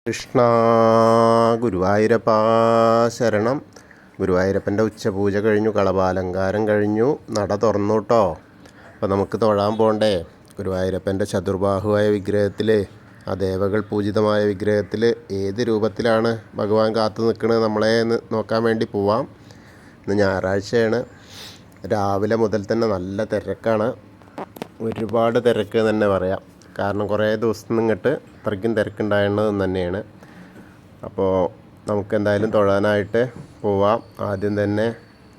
കൃഷ്ണ ഗുരുവായൂരപ്പാ ശരണം. ഗുരുവായൂരപ്പൻ്റെ ഉച്ചപൂജ കഴിഞ്ഞു, കളഭാലങ്കാരം കഴിഞ്ഞു, നട തുറന്നു കേട്ടോ. അപ്പോൾ നമുക്ക് തൊഴാൻ പോകണ്ടേ? ഗുരുവായൂരപ്പൻ്റെ ചതുർബാഹുവായ വിഗ്രഹത്തിൽ, ആ ദേവകൾ പൂജിതമായ വിഗ്രഹത്തിൽ ഏത് രൂപത്തിലാണ് ഭഗവാൻ കാത്തു നിൽക്കുന്നത് നമ്മളെ നോക്കാൻ വേണ്ടി പോവാം. ഇന്ന് ഞായറാഴ്ചയാണ്. രാവിലെ മുതൽ തന്നെ നല്ല തിരക്കാണ്, ഒരുപാട് തിരക്ക് തന്നെ പറയാം. കാരണം കുറേ ദിവസം ഇങ്ങോട്ട് അത്രയ്ക്കും തിരക്കുണ്ടായിരുന്നത് തന്നെയാണ്. അപ്പോൾ നമുക്ക് എന്തായാലും തൊഴാനായിട്ട് പോവാം. ആദ്യം തന്നെ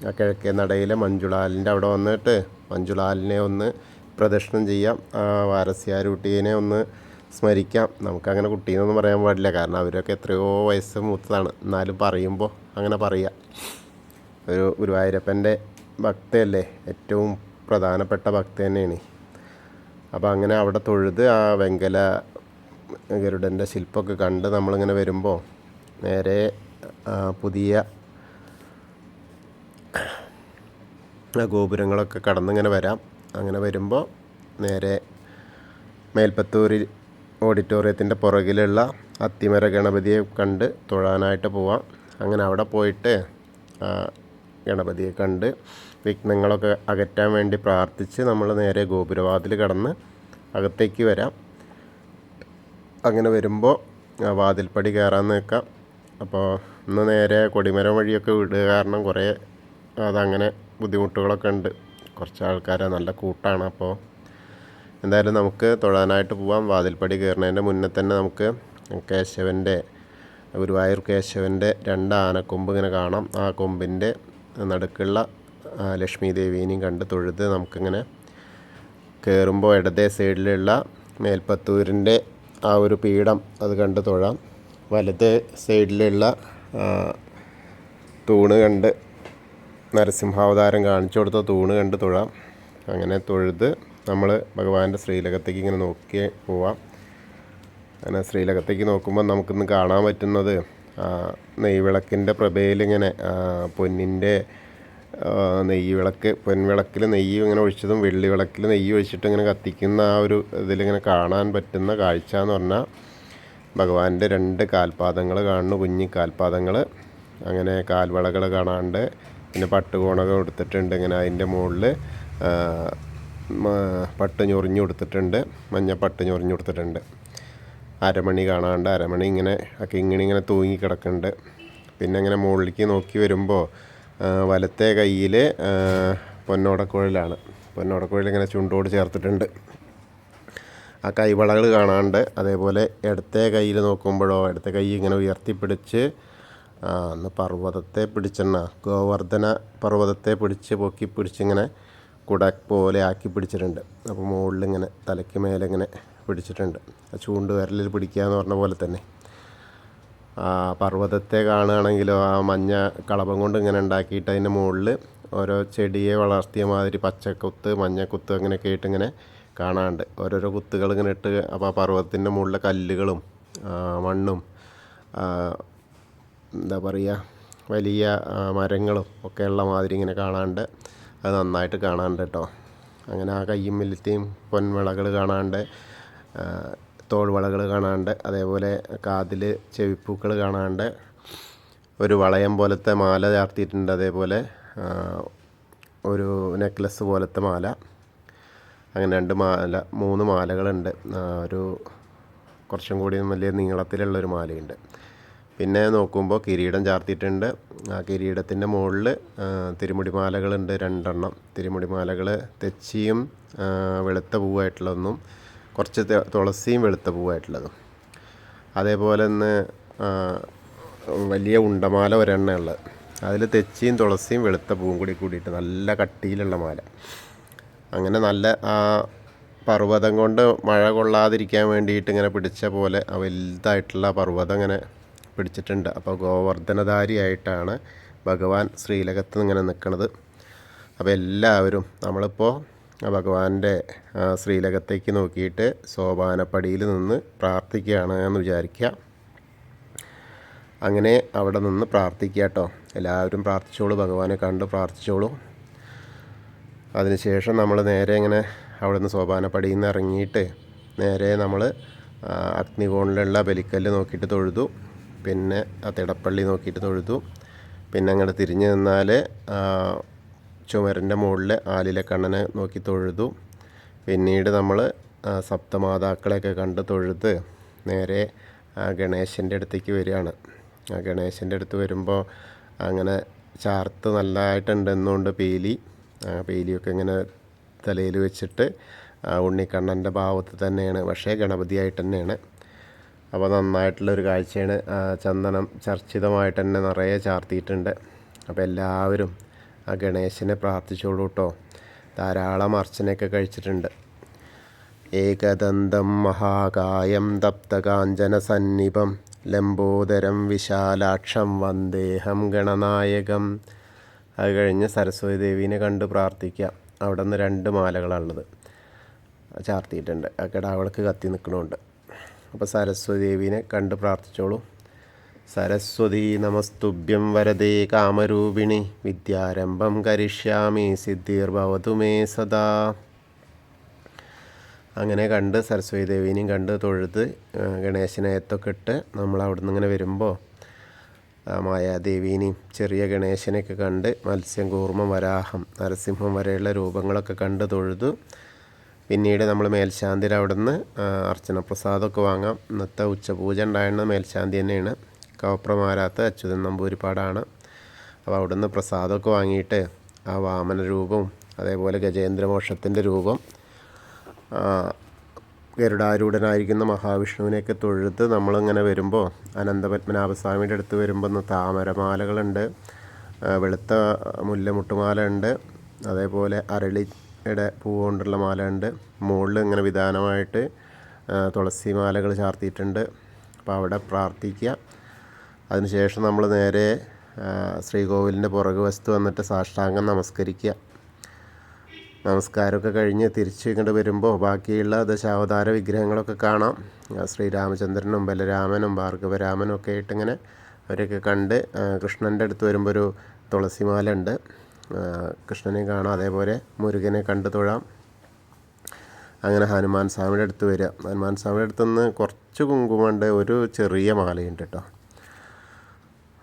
ആ കിഴക്കേ നടയിലെ മഞ്ജുളാലിൻ്റെ അവിടെ വന്നിട്ട് മഞ്ജുളാലിനെ ഒന്ന് പ്രദക്ഷിണം ചെയ്യാം. ആ വാരസ്യാരൂട്ടീനെ ഒന്ന് സ്മരിക്കാം. നമുക്കങ്ങനെ കുട്ടീന്നൊന്നും പറയാൻ പാടില്ല, കാരണം അവരൊക്കെ എത്രയോ വയസ്സ് മൂത്തതാണ്. എന്നാലും പറയുമ്പോൾ അങ്ങനെ പറയാം. ഒരു ഗുരുവായൂരപ്പൻ്റെ ഭക്തയല്ലേ, ഏറ്റവും പ്രധാനപ്പെട്ട ഭക്ത തന്നെയാണ്. അപ്പോൾ അങ്ങനെ അവിടെ തൊഴുത് ആ വെങ്കല ഗരുഡൻ്റെ ശില്പമൊക്കെ കണ്ട് നമ്മളിങ്ങനെ വരുമ്പോൾ നേരെ പുതിയ ഗോപുരങ്ങളൊക്കെ കടന്നിങ്ങനെ വരാം. അങ്ങനെ വരുമ്പോൾ നേരെ മേൽപ്പത്തൂർ ഓഡിറ്റോറിയത്തിൻ്റെ പുറകിലുള്ള അത്തിമര ഗണപതിയെ കണ്ട് തൊഴാനായിട്ട് പോവാം. അങ്ങനെ അവിടെ പോയിട്ട് ഗണപതിയെ കണ്ട് വിഘ്നങ്ങളൊക്കെ അകറ്റാൻ വേണ്ടി പ്രാർത്ഥിച്ച് നമ്മൾ നേരെ ഗോപുരവാതിൽ കടന്ന് അകത്തേക്ക് വരാം. അങ്ങനെ വരുമ്പോൾ വാതിൽപ്പടി കയറാൻ നിൽക്കാം. അപ്പോൾ ഇന്ന് നേരെ കൊടിമരം വഴിയൊക്കെ വിടുക കാരണം കുറേ അതങ്ങനെ ബുദ്ധിമുട്ടുകളൊക്കെ ഉണ്ട്. കുറച്ച് ആൾക്കാരെ നല്ല കൂട്ടാണ്. അപ്പോൾ എന്തായാലും നമുക്ക് തൊഴാനായിട്ട് പോവാം. വാതിൽപ്പടി കയറുന്നതിൻ്റെ മുന്നേ തന്നെ നമുക്ക് കേശവൻ്റെ, ഗുരുവായൂർ കേശവൻ്റെ 2 ആനക്കൊമ്പ് ഇങ്ങനെ കാണാം. ആ കൊമ്പിൻ്റെ നടുക്കുള്ള ലക്ഷ്മി ദേവീനെയും കണ്ട് തൊഴുത് നമുക്കിങ്ങനെ കയറുമ്പോൾ ഇടതേ സൈഡിലുള്ള മേൽപ്പത്തൂരിൻ്റെ ആ ഒരു പീഠം അത് കണ്ട് തൊഴാം. വലത് സൈഡിലുള്ള തൂണ് കണ്ട്, നരസിംഹാവതാരം കാണിച്ചു കൊടുത്ത തൂണ് കണ്ട് തൊഴാം. അങ്ങനെ തൊഴുത് നമ്മൾ ഭഗവാന്റെ ശ്രീലകത്തേക്ക് ഇങ്ങനെ നോക്കി പോവാം. അങ്ങനെ ശ്രീലകത്തേക്ക് നോക്കുമ്പോൾ നമുക്കിന്ന് കാണാൻ പറ്റുന്നത് നെയ്വിളക്കിൻ്റെ പ്രഭയിലിങ്ങനെ പൊന്നിൻ്റെ നെയ്യ് വിളക്ക്, പൊൻവിളക്കിൽ നെയ്യ് ഇങ്ങനെ ഒഴിച്ചതും വെള്ളി വിളക്കിൽ നെയ്യ് ഒഴിച്ചിട്ട് ഇങ്ങനെ കത്തിക്കുന്ന ആ ഒരു ഇതിലിങ്ങനെ കാണാൻ പറ്റുന്ന കാഴ്ച എന്ന് പറഞ്ഞാൽ ഭഗവാന്റെ 2 കാൽപാദങ്ങൾ കാണുന്നു, കുഞ്ഞി കാൽപാദങ്ങൾ. അങ്ങനെ കാൽവളകൾ കാണാണ്ട്, പിന്നെ പട്ടുകോണകൾ കൊടുത്തിട്ടുണ്ട്. ഇങ്ങനെ അതിൻ്റെ മുകളിൽ പട്ട് ഞൊറിഞ്ഞു കൊടുത്തിട്ടുണ്ട്, മഞ്ഞപ്പട്ട് ഞൊറിഞ്ഞു കൊടുത്തിട്ടുണ്ട്. അരമണി കാണാണ്ട്, അരമണി ഇങ്ങനെ കിങ്ങിണി ഇങ്ങനെ തൂങ്ങി കിടക്കുന്നുണ്ട്. പിന്നെ ഇങ്ങനെ മുകളിലേക്ക് നോക്കി വരുമ്പോൾ വലത്തെ കയ്യിൽ പൊന്നോടക്കുഴലാണ്. പൊന്നോടക്കുഴൽ ഇങ്ങനെ ചുണ്ടോട് ചേർത്തിട്ടുണ്ട്. ആ കൈവളകൾ കാണാണ്ട്. അതേപോലെ ഇടത്തെ കയ്യിൽ നോക്കുമ്പോഴോ ഇടത്തെ കൈ ഇങ്ങനെ ഉയർത്തിപ്പിടിച്ച് അന്ന് പർവ്വതത്തെ പിടിച്ചെണ്ണ, ഗോവർദ്ധന പർവ്വതത്തെ പൊക്കി പിടിച്ചിങ്ങനെ കുട പോലെ ആക്കി പിടിച്ചിട്ടുണ്ട്. അപ്പോൾ മുകളിലിങ്ങനെ തലയ്ക്ക് മേലെ ഇങ്ങനെ പിടിച്ചിട്ടുണ്ട്. ആ ചൂണ്ട് വിരലിൽ പിടിക്കുക എന്ന് പറഞ്ഞ പോലെ തന്നെ പർവ്വതത്തെ കാണുകയാണെങ്കിലോ ആ മഞ്ഞ കളഭം കൊണ്ട് ഇങ്ങനെ ഉണ്ടാക്കിയിട്ട് അതിൻ്റെ മുകളിൽ ഓരോ ചെടിയെ വളർത്തിയ മാതിരി പച്ചക്കുത്ത് മഞ്ഞക്കുത്ത് അങ്ങനെയൊക്കെ ആയിട്ട് ഇങ്ങനെ കാണാറുണ്ട്. ഓരോരോ കുത്തുകൾ ഇങ്ങനെ ഇട്ട്, അപ്പോൾ ആ പർവ്വതത്തിൻ്റെ മുകളിലെ കല്ലുകളും മണ്ണും എന്താ പറയുക വലിയ മരങ്ങളും ഒക്കെയുള്ള മാതിരി ഇങ്ങനെ കാണാണ്ട്, അത് നന്നായിട്ട് കാണാണ്ട് കേട്ടോ. അങ്ങനെ ആ കയ്യും മെല്ലത്തെയും പൊൻവിളകൾ കാണാണ്ട്, തോൾവളകൾ കാണാണ്ട്, അതേപോലെ കാതിൽ ചെവിപ്പൂക്കൾ കാണാണ്ട്, ഒരു വളയം പോലത്തെ മാല ചാർത്തിയിട്ടുണ്ട്. അതേപോലെ ഒരു നെക്ലസ് പോലത്തെ മാല, അങ്ങനെ 3 മാലകളുണ്ട്. ഒരു കുറച്ചും കൂടി വലിയ നീളത്തിലുള്ളൊരു മാലയുണ്ട്. പിന്നെ നോക്കുമ്പോൾ കിരീടം ചാർത്തിയിട്ടുണ്ട്. ആ കിരീടത്തിൻ്റെ മുകളിൽ തിരുമുടി മാലകളുണ്ട് 2 എണ്ണം. തിരുമുടി മാലകൾ തെച്ചിയും വെളുത്ത പൂവായിട്ടുള്ളതൊന്നും, കുറച്ച് തുളസിയും വെളുത്ത പൂവായിട്ടുള്ളതും. അതേപോലെ തന്നെ വലിയ ഉണ്ടമാല ഒരെണ്ണം ഉള്ളത്, അതിൽ തെച്ചിയും തുളസിയും വെളുത്ത പൂവും കൂടിയിട്ട് നല്ല കട്ടിയിലുള്ള മാല. അങ്ങനെ നല്ല പർവ്വതം കൊണ്ട് മഴ കൊള്ളാതിരിക്കാൻ വേണ്ടിയിട്ട് ഇങ്ങനെ പിടിച്ച പോലെ വലുതായിട്ടുള്ള പർവ്വതം ഇങ്ങനെ പിടിച്ചിട്ടുണ്ട്. അപ്പോൾ ഗോവർദ്ധനധാരിയായിട്ടാണ് ഭഗവാൻ ശ്രീലകത്ത് ഇങ്ങനെ നിൽക്കുന്നത്. അപ്പോൾ എല്ലാവരും നമ്മളിപ്പോൾ ഭഗവാന്റെ ശ്രീലകത്തേക്ക് നോക്കിയിട്ട് സോപാനപ്പടിയിൽ നിന്ന് പ്രാർത്ഥിക്കുകയാണ് എന്ന് വിചാരിക്കുക. അങ്ങനെ അവിടെ നിന്ന് പ്രാർത്ഥിക്കുക കേട്ടോ. എല്ലാവരും പ്രാർത്ഥിച്ചോളൂ, ഭഗവാനെ കണ്ട് പ്രാർത്ഥിച്ചോളൂ. അതിനുശേഷം നമ്മൾ നേരെ ഇങ്ങനെ അവിടെ നിന്ന് സോപാനപ്പടിയിൽ നിന്ന് ഇറങ്ങിയിട്ട് നേരെ നമ്മൾ അഗ്നികോണിലുള്ള ബലിക്കല്ല് നോക്കിയിട്ട് തൊഴുതു. പിന്നെ ആ തിടപ്പള്ളി നോക്കിയിട്ട് തൊഴുതു. പിന്നെ അങ്ങോട്ട് തിരിഞ്ഞു നിന്നാൽ ചുമരിൻ്റെ മുകളിൽ ആലിലെ കണ്ണനെ നോക്കി തൊഴുതു. പിന്നീട് നമ്മൾ സപ്തമാതാക്കളെയൊക്കെ കണ്ട് തൊഴുത് നേരെ ഗണേശൻ്റെ അടുത്തേക്ക് വരികയാണ്. ഗണേശൻ്റെ അടുത്ത് വരുമ്പോൾ അങ്ങനെ ചാർത്ത് നല്ലതായിട്ടുണ്ടെന്നുകൊണ്ട് പീലിയൊക്കെ ഇങ്ങനെ തലയിൽ വെച്ചിട്ട് ഉണ്ണിക്കണ്ണൻ്റെ ഭാവത്തിൽ തന്നെയാണ്, പക്ഷേ ഗണപതിയായിട്ട് തന്നെയാണ്. അപ്പോൾ നന്നായിട്ടുള്ളൊരു കാഴ്ചയാണ്. ചന്ദനം ചർച്ചിതമായിട്ട് തന്നെ നിറയെ ചാർത്തിയിട്ടുണ്ട്. അപ്പോൾ എല്ലാവരും ആ ഗണേശനെ പ്രാർത്ഥിച്ചോളൂ കേട്ടോ. ധാരാളം അർച്ചനയൊക്കെ കഴിച്ചിട്ടുണ്ട്. ഏകദന്തം മഹാകായം തപ്തകാഞ്ചന സന്നിഭം ലംബോദരം വിശാലാക്ഷം വന്ദേഹം ഗണനായകം. അത് കഴിഞ്ഞ് സരസ്വതി ദേവീനെ കണ്ട് പ്രാർത്ഥിക്കുക. അവിടെ നിന്ന് 2 മാലകളാണുള്ളത്, ചാർത്തിയിട്ടുണ്ട്. ആ കിടാവിളക്ക് കത്തി നിൽക്കണമുണ്ട്. അപ്പോൾ സരസ്വതി ദേവീനെ കണ്ട് പ്രാർത്ഥിച്ചോളൂ. സരസ്വതി നമസ്തുഭ്യം വരദേ കാമരൂപിണി വിദ്യാരംഭം കരിഷ്യാമി സിദ്ധിർഭവതു മേ സദാ. അങ്ങനെ കണ്ട് സരസ്വതി ദേവീനെയും കണ്ട് തൊഴുത് ഗണേശനയത്തൊക്കെ ഇട്ട് നമ്മൾ അവിടെ നിന്ന് ഇങ്ങനെ വരുമ്പോൾ മായാദേവീനെയും ചെറിയ ഗണേശനെയൊക്കെ കണ്ട് മത്സ്യം, കൂർമ്മം, വരാഹം, നരസിംഹം വരെയുള്ള രൂപങ്ങളൊക്കെ കണ്ട് തൊഴുതു. പിന്നീട് നമ്മൾ മേൽശാന്തിയിൽ അവിടെ നിന്ന് അർച്ചന പ്രസാദമൊക്കെ വാങ്ങാം. ഇന്നത്തെ ഉച്ചപൂജ ഉണ്ടായിരുന്ന മേൽശാന്തി തന്നെയാണ്, കവപ്രമാരാത്ത അച്യുതൻ നമ്പൂരിപ്പാടാണ്. അപ്പോൾ അവിടെ നിന്ന് പ്രസാദമൊക്കെ വാങ്ങിയിട്ട് ആ വാമന രൂപവും അതേപോലെ ഗജേന്ദ്രമോക്ഷത്തിൻ്റെ രൂപം, ഗരുഡാരൂഢനായിരിക്കുന്ന മഹാവിഷ്ണുവിനെയൊക്കെ തൊഴുത് നമ്മളിങ്ങനെ വരുമ്പോൾ അനന്തപത്മനാഭസ്വാമിയുടെ അടുത്ത് വരുമ്പോൾ ഇന്ന് താമരമാലകളുണ്ട്, വെളുത്ത മുല്ലമുട്ടുമാല ഉണ്ട്, അതേപോലെ അരളിയുടെ പൂവ് കൊണ്ടുള്ള മാല ഉണ്ട്. മുകളിൽ ഇങ്ങനെ വിധാനമായിട്ട് തുളസി മാലകൾ ചാർത്തിയിട്ടുണ്ട്. അപ്പോൾ അവിടെ പ്രാർത്ഥിക്കുക. അതിനുശേഷം നമ്മൾ നേരെ ശ്രീകോവിലിൻ്റെ പുറകു വശത്ത് വന്നിട്ട് സാഷ്ടാംഗം നമസ്കരിക്കുക. നമസ്കാരമൊക്കെ കഴിഞ്ഞ് തിരിച്ച് ഇങ്ങോട്ട് വരുമ്പോൾ ബാക്കിയുള്ള ദശാവതാര വിഗ്രഹങ്ങളൊക്കെ കാണാം. ശ്രീരാമചന്ദ്രനും ബലരാമനും ഭാർഗവരാമനും ഒക്കെ ആയിട്ടിങ്ങനെ അവരൊക്കെ കണ്ട് കൃഷ്ണൻ്റെ അടുത്ത് വരുമ്പോൾ ഒരു തുളസിമാല ഉണ്ട്, കൃഷ്ണനെ കാണാം. അതേപോലെ മുരുകനെ കണ്ട് തൊഴാം. അങ്ങനെ ഹനുമാൻ സ്വാമിയുടെ അടുത്ത് വരിക. ഹനുമാൻ സ്വാമിയുടെ അടുത്ത് നിന്ന് കുറച്ച് കുങ്കുമമുണ്ട്, ഒരു ചെറിയ മാലയുണ്ട് കേട്ടോ.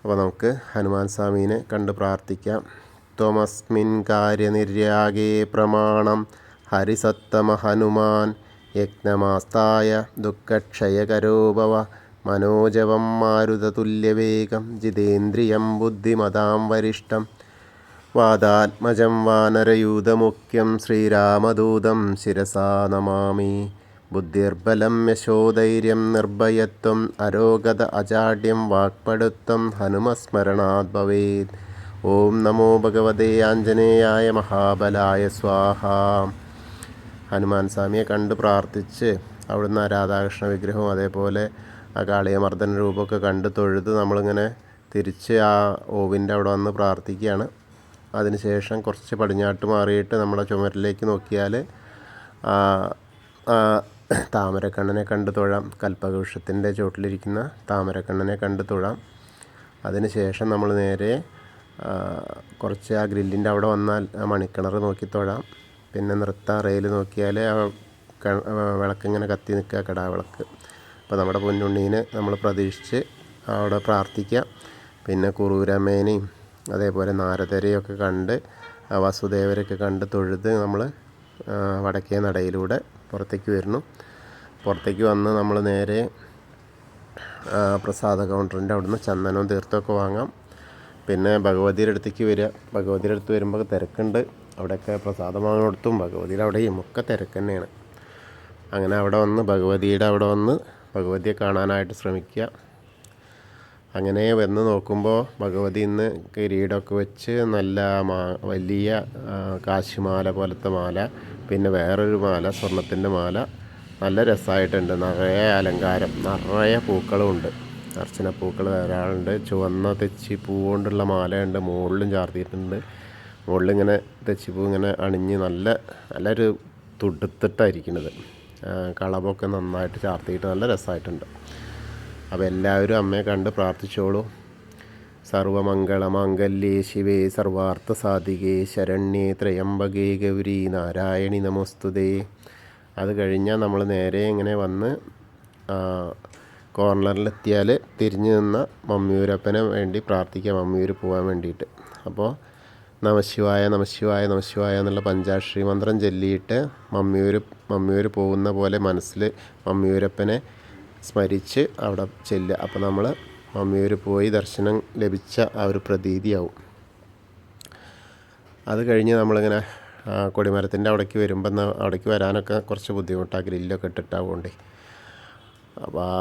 അപ്പോൾ നമുക്ക് ഹനുമാൻ സ്വാമീനെ കണ്ട് പ്രാർത്ഥിക്കാം. ത്വമസ്മിൻ കാര്യനിര്യാഗേ പ്രമാണം ഹരിസത്തമ ഹനുമാൻ യജ്ഞമാസ്തായ ദുഃഖക്ഷയകരോ ഭവ മനോജവം മാരുതതുല്യവേഗം ജിതേന്ദ്രിയം ബുദ്ധിമതാം വരിഷ്ഠം വാദാത്മജം വാനരയൂഥമുഖ്യം ശ്രീരാമദൂതം ശിരസാ നമാമി. ബുദ്ധിർബലം യശോധൈര്യം നിർഭയത്വം അരോഗത അജാഡ്യം വാക്പടുത്വം ഹനുമസ്മരണാത് ഭവേത്. ഓം നമോ ഭഗവതേ ആഞ്ജനേയായ മഹാബലായ സ്വാഹ. ഹനുമാൻ സ്വാമിയെ കണ്ട് പ്രാർത്ഥിച്ച് അവിടുന്ന് രാധാകൃഷ്ണ വിഗ്രഹവും അതേപോലെ ആ കാളിയമർദ്ദന രൂപമൊക്കെ കണ്ട് തൊഴുത് നമ്മളിങ്ങനെ തിരിച്ച് ആ ഓവിൻ്റെ അവിടെ വന്ന് പ്രാർത്ഥിക്കുകയാണ്. അതിനുശേഷം കുറച്ച് പടിഞ്ഞാട്ട് മാറിയിട്ട് നമ്മുടെ ചുമരിലേക്ക് നോക്കിയാൽ താമരക്കണ്ണനെ കണ്ട് തൊഴാം. കൽപ്പകവൃക്ഷത്തിൻ്റെ ചുവട്ടിലിരിക്കുന്ന താമരക്കണ്ണനെ കണ്ട് തൊഴാം. അതിനുശേഷം നമ്മൾ നേരെ കുറച്ച് ആ ഗ്രില്ലിൻ്റെ അവിടെ വന്നാൽ ആ മണിക്കിണർ നോക്കി തൊഴാം. പിന്നെ നൃത്തറയിൽ നോക്കിയാൽ ആ വിളക്കിങ്ങനെ കത്തി നിൽക്കുക, കിടാവിളക്ക്. അപ്പോൾ നമ്മുടെ പൊന്നുണ്ണീനെ നമ്മൾ പ്രതീക്ഷിച്ച് അവിടെ പ്രാർത്ഥിക്കുക. പിന്നെ കുറൂരമ്മേനെയും അതേപോലെ നാരദരെയൊക്കെ കണ്ട് വസുദേവരൊക്കെ കണ്ട് തൊഴുത് നമ്മൾ വടക്കേ നടയിലൂടെ പുറത്തേക്ക് വരുന്നു. പുറത്തേക്ക് വന്ന് നമ്മൾ നേരെ പ്രസാദ കൗണ്ടറിൻ്റെ അവിടുന്ന് ചന്ദനവും തീർത്ഥമൊക്കെ വാങ്ങാം. പിന്നെ ഭഗവതിയുടെ അടുത്തേക്ക് വരിക. ഭഗവതിയുടെ അടുത്ത് വരുമ്പോൾ തിരക്കുണ്ട്. അവിടെയൊക്കെ പ്രസാദം വാങ്ങിനടുത്തും ഭഗവതിയുടെ അവിടെയും ഒക്കെ തിരക്ക് തന്നെയാണ്. അങ്ങനെ അവിടെ വന്ന് ഭഗവതിയെ കാണാനായിട്ട് ശ്രമിക്കുക. അങ്ങനെ വന്ന് നോക്കുമ്പോൾ ഭഗവതി ഇന്ന് കിരീടമൊക്കെ വെച്ച് നല്ല വലിയ കാശിമാല പോലത്തെ മാല, പിന്നെ വേറൊരു മാല സ്വർണത്തിൻ്റെ മാല, നല്ല രസമായിട്ടുണ്ട്. നിറയെ അലങ്കാരം, നിറയെ പൂക്കളുമുണ്ട്. അർച്ചനപ്പൂക്കൾ ധാരാളമുണ്ട്. ചുവന്ന തെച്ചിപ്പൂ കൊണ്ടുള്ള മാലയുണ്ട്, മുകളിലും ചാർത്തിയിട്ടുണ്ട്. മുകളിലിങ്ങനെ തെച്ചിപ്പൂ ഇങ്ങനെ അണിഞ്ഞ് നല്ലൊരു തുടുത്തിട്ടായിരിക്കുന്നത്. കളമൊക്കെ നന്നായിട്ട് ചാർത്തിയിട്ട് നല്ല രസമായിട്ടുണ്ട്. അപ്പോൾ എല്ലാവരും അമ്മയെ കണ്ട് പ്രാർത്ഥിച്ചോളൂ. സർവമംഗളമാംഗല്യേ ശിവേ സർവാർത്ഥസാധികേ ശരണ്യേ ത്രയംബകേ ഗൗരി നാരായണി നമോസ്തുതേ. അത് കഴിഞ്ഞാൽ നമ്മൾ നേരെ ഇങ്ങനെ വന്ന് കോർണറിലെത്തിയാൽ തിരിഞ്ഞു നിന്ന മമ്മിയൂരപ്പനെ വേണ്ടി പ്രാർത്ഥിക്കാം, മമ്മിയൂർ പോകാൻ വേണ്ടിയിട്ട്. അപ്പോൾ നമശിവായ നമശിവായ നമശിവായ എന്നുള്ള പഞ്ചാക്ഷരി മന്ത്രം ചൊല്ലിയിട്ട് മമ്മിയൂർ പോകുന്ന പോലെ മനസ്സിൽ മമ്മിയൂരപ്പനെ സ്മരിച്ച് അവിടെ ചെല്ലുക. അപ്പോൾ നമ്മൾ മമ്മിയൂർ പോയി ദർശനം ലഭിച്ച ആ ഒരു പ്രതീതിയാവും. അത് കഴിഞ്ഞ് നമ്മളിങ്ങനെ കൊടിമരത്തിൻ്റെ അവിടേക്ക് വരുമ്പോൾ അവിടേക്ക് വരാനൊക്കെ കുറച്ച് ബുദ്ധിമുട്ടാണ്, ഗ്രില്ലൊക്കെ ഇട്ടിട്ടാവുകൊണ്ടേ. അപ്പോൾ ആ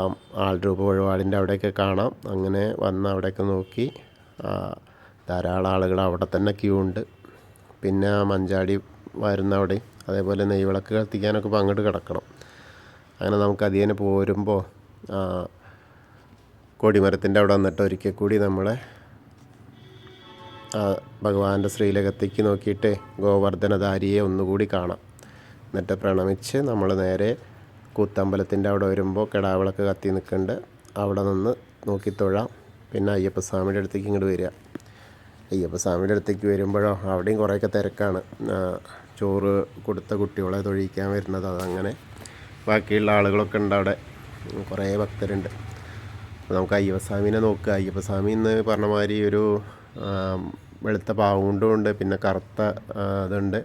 ആൾരൂപ വഴിപാടിൻ്റെ അവിടെയൊക്കെ കാണാം. അങ്ങനെ വന്ന് അവിടെയൊക്കെ നോക്കി ധാരാളം ആളുകൾ അവിടെ തന്നെ ക്യൂ ഉണ്ട്. പിന്നെ മഞ്ചാടി വരുന്ന അവിടെ അതേപോലെ നെയ്വിളക്ക് കത്തിക്കാനൊക്കെ ഇപ്പോൾ അങ്ങോട്ട് കിടക്കണം. അങ്ങനെ നമുക്ക് അതിനെ പോരുമ്പോൾ കൊടിമരത്തിൻ്റെ അവിടെ വന്നിട്ട് ഒരിക്കൽ കൂടി നമ്മളെ ഭഗവാന്റെ ശ്രീലകത്തേക്ക് നോക്കിയിട്ട് ഗോവർദ്ധനധാരിയെ ഒന്നുകൂടി കാണാം. എന്നിട്ട് പ്രണമിച്ച് നമ്മൾ നേരെ കൂത്തമ്പലത്തിൻ്റെ അവിടെ വരുമ്പോൾ കിടാവിളക്ക് കത്തി നിൽക്കുന്നുണ്ട്, അവിടെ നിന്ന് നോക്കി തൊഴാം. പിന്നെ അയ്യപ്പസ്വാമിയുടെ അടുത്തേക്ക് ഇങ്ങോട്ട് വരിക. അയ്യപ്പസ്വാമിയുടെ അടുത്തേക്ക് വരുമ്പോഴോ അവിടെയും കുറേയൊക്കെ തിരക്കാണ്. ചോറ് കൊടുത്ത കുട്ടികളെ തൊഴിക്കാൻ വരുന്നത്, അതങ്ങനെ ബാക്കിയുള്ള ആളുകളൊക്കെ ഉണ്ട് അവിടെ, കുറേ ഭക്തരുണ്ട്. അപ്പോൾ നമുക്ക് അയ്യപ്പസ്വാമീനെ നോക്കുക. അയ്യപ്പസ്വാമി എന്ന് പറഞ്ഞ മാതിരി ഒരു വെളുത്ത പാവുകൊണ്ടും ഉണ്ട്, പിന്നെ കറുത്ത ഇതുണ്ട്,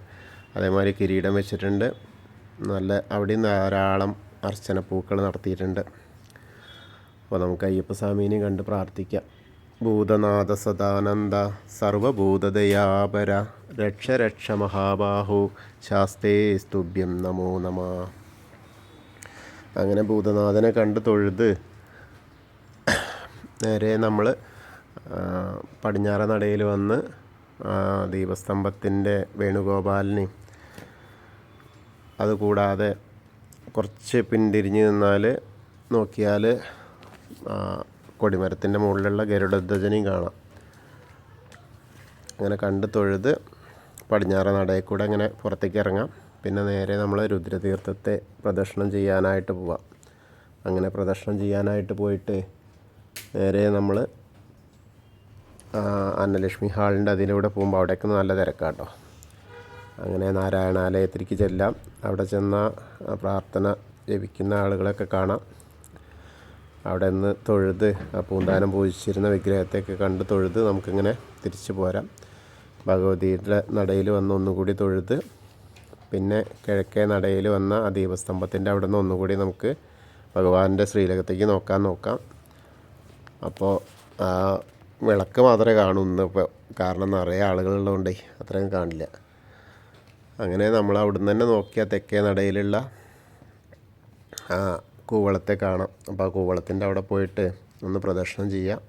അതേമാതിരി കിരീടം വെച്ചിട്ടുണ്ട്. നല്ല അവിടെയും ധാരാളം അർച്ചന പൂക്കൾ നടത്തിയിട്ടുണ്ട്. അപ്പോൾ നമുക്ക് അയ്യപ്പസ്വാമീനെ കണ്ട് പ്രാർത്ഥിക്കാം. ഭൂതനാഥ സദാനന്ദ സർവഭൂതദയാപര രക്ഷ രക്ഷ മഹാബാഹു ശാസ്തേ സ്തുഭ്യം നമോ നമ. അങ്ങനെ ഭൂതനാഥനെ കണ്ട് തൊഴുത് നേരെ നമ്മൾ പടിഞ്ഞാറ നടയിൽ വന്ന് ദീപസ്തംഭത്തിൻ്റെ വേണുഗോപാലിനെയും അതുകൂടാതെ കുറച്ച് പിന്തിരിഞ്ഞ് നിന്നാൽ നോക്കിയാൽ കൊടിമരത്തിൻ്റെ മുകളിലുള്ള ഗരുഡധ്വജനെയും കാണാം. അങ്ങനെ കണ്ട് തൊഴുത് പടിഞ്ഞാറ നടയിൽ കൂടെ അങ്ങനെ പുറത്തേക്ക് ഇറങ്ങാം. പിന്നെ നേരെ നമ്മൾ രുദ്രതീർത്ഥത്തെ പ്രദക്ഷിണം ചെയ്യാനായിട്ട് പോവാം. അങ്ങനെ പ്രദക്ഷിണം ചെയ്യാനായിട്ട് പോയിട്ട് നേരെ നമ്മൾ അന്നലക്ഷ്മി ഹാളിൻ്റെ അതിലൂടെ പോകുമ്പോൾ അവിടേക്ക് നല്ല തിരക്കാട്ടോ. അങ്ങനെ നാരായണാലയത്തിലേക്ക് ചെല്ലാം. അവിടെ ചെന്ന പ്രാർത്ഥന ജപിക്കുന്ന ആളുകളൊക്കെ കാണാം. അവിടെ നിന്ന് തൊഴുത് പൂന്താനം പൂജിച്ചിരുന്ന വിഗ്രഹത്തെയൊക്കെ കണ്ട് തൊഴുത് നമുക്കിങ്ങനെ തിരിച്ചു പോരാം. ഭഗവതിയുടെ നടയിൽ വന്ന് ഒന്നുകൂടി തൊഴുത് പിന്നെ കിഴക്കേ നടയിൽ വന്ന ആ ദീപസ്തംഭത്തിൻ്റെ അവിടെ നിന്ന് ഒന്നുകൂടി നമുക്ക് ഭഗവാന്റെ ശ്രീലകത്തേക്ക് നോക്കാം. അപ്പോൾ ആ വിളക്ക് മാത്രമേ കാണൂ ഇന്ന് ഇപ്പോൾ, കാരണം നിറയെ ആളുകളുള്ളതുകൊണ്ടേ അത്രയും കാണില്ല. അങ്ങനെ നമ്മൾ അവിടുന്ന് തന്നെ നോക്കിയാൽ തെക്കേ നടയിലുള്ള കൂവളത്തെ കാണാം. അപ്പോൾ ആ കൂവളത്തിൻ്റെ അവിടെ പോയിട്ട് ഒന്ന് പ്രദക്ഷിണം ചെയ്യാം.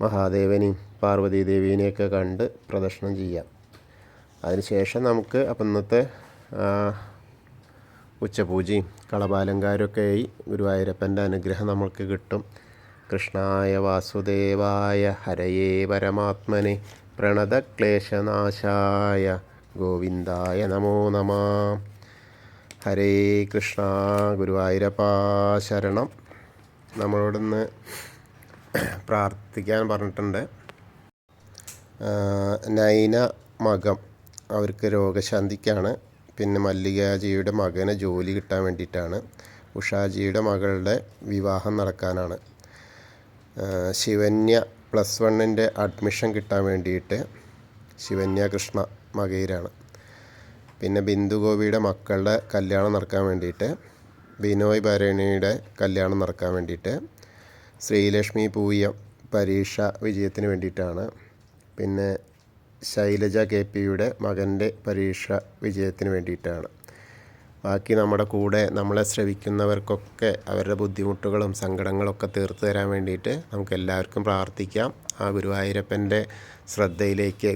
മഹാദേവനെയും പാർവതീദേവീനെയൊക്കെ കണ്ട് പ്രദക്ഷിണം ചെയ്യാം. അതിനുശേഷം നമുക്ക് അപ്പം ഇന്നത്തെ ഉച്ചപൂജയും കളഭാലങ്കാരമൊക്കെ ആയി ഗുരുവായൂരപ്പൻ്റെ അനുഗ്രഹം നമ്മൾക്ക് കിട്ടും. കൃഷ്ണായ വാസുദേവായ ഹരയേ പരമാത്മനെ പ്രണതക്ലേശനാശായ ഗോവിന്ദായ നമോ നമ. ഹരേ കൃഷ്ണ. ഗുരുവായൂരപ്പാ ശരണം. നമ്മളോടൊന്ന് പ്രാർത്ഥിക്കാൻ പറഞ്ഞിട്ടുണ്ട്. നൈന മകം അവർക്ക് രോഗശാന്തിക്കാണ്. പിന്നെ മല്ലികാജിയുടെ മകന് ജോലി കിട്ടാൻ വേണ്ടിയിട്ടാണ്. ഉഷാജിയുടെ മകളുടെ വിവാഹം നടക്കാനാണ്. ശിവന്യ +1 അഡ്മിഷൻ കിട്ടാൻ വേണ്ടിയിട്ട് ശിവന്യ കൃഷ്ണ മകയിലാണ്. പിന്നെ ബിന്ദു ഗോപിയുടെ മക്കളുടെ കല്യാണം നടക്കാൻ വേണ്ടിയിട്ട്, ബിനോയ് ഭരണിയുടെ കല്യാണം നടക്കാൻ വേണ്ടിയിട്ട്, ശ്രീലക്ഷ്മി പൂയം പരീക്ഷ വിജയത്തിന് വേണ്ടിയിട്ടാണ്. പിന്നെ ശൈലജ KP-യുടെ മകൻ്റെ പരീക്ഷ വിജയത്തിന് വേണ്ടിയിട്ടാണ്. ബാക്കി നമ്മുടെ കൂടെ നമ്മളെ ശ്രവിക്കുന്നവർക്കൊക്കെ അവരുടെ ബുദ്ധിമുട്ടുകളും സങ്കടങ്ങളൊക്കെ തീർത്തു തരാൻ വേണ്ടിയിട്ട് നമുക്ക് എല്ലാവർക്കും പ്രാർത്ഥിക്കാം. ആ ഗുരുവായൂരപ്പൻ്റെ ശ്രദ്ധയിലേക്ക്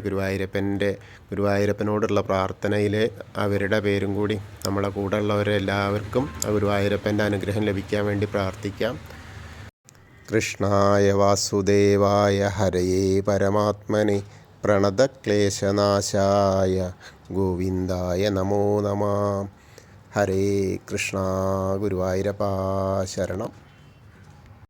ഗുരുവായൂരപ്പനോടുള്ള പ്രാർത്ഥനയിൽ അവരുടെ പേരും കൂടി നമ്മളെ കൂടെ ഉള്ളവരെല്ലാവർക്കും ആ ഗുരുവായൂരപ്പൻ്റെ അനുഗ്രഹം ലഭിക്കാൻ വേണ്ടി പ്രാർത്ഥിക്കാം. കൃഷ്ണായ വാസുദേവായ ഹരയേ പരമാത്മനെ പ്രണതക്ലേശനാശായ ഗോവിന്ദായ നമോ നമ. ഹരേ കൃഷ്ണ. ഗുരുവായൂരപ്പാ ശരണം.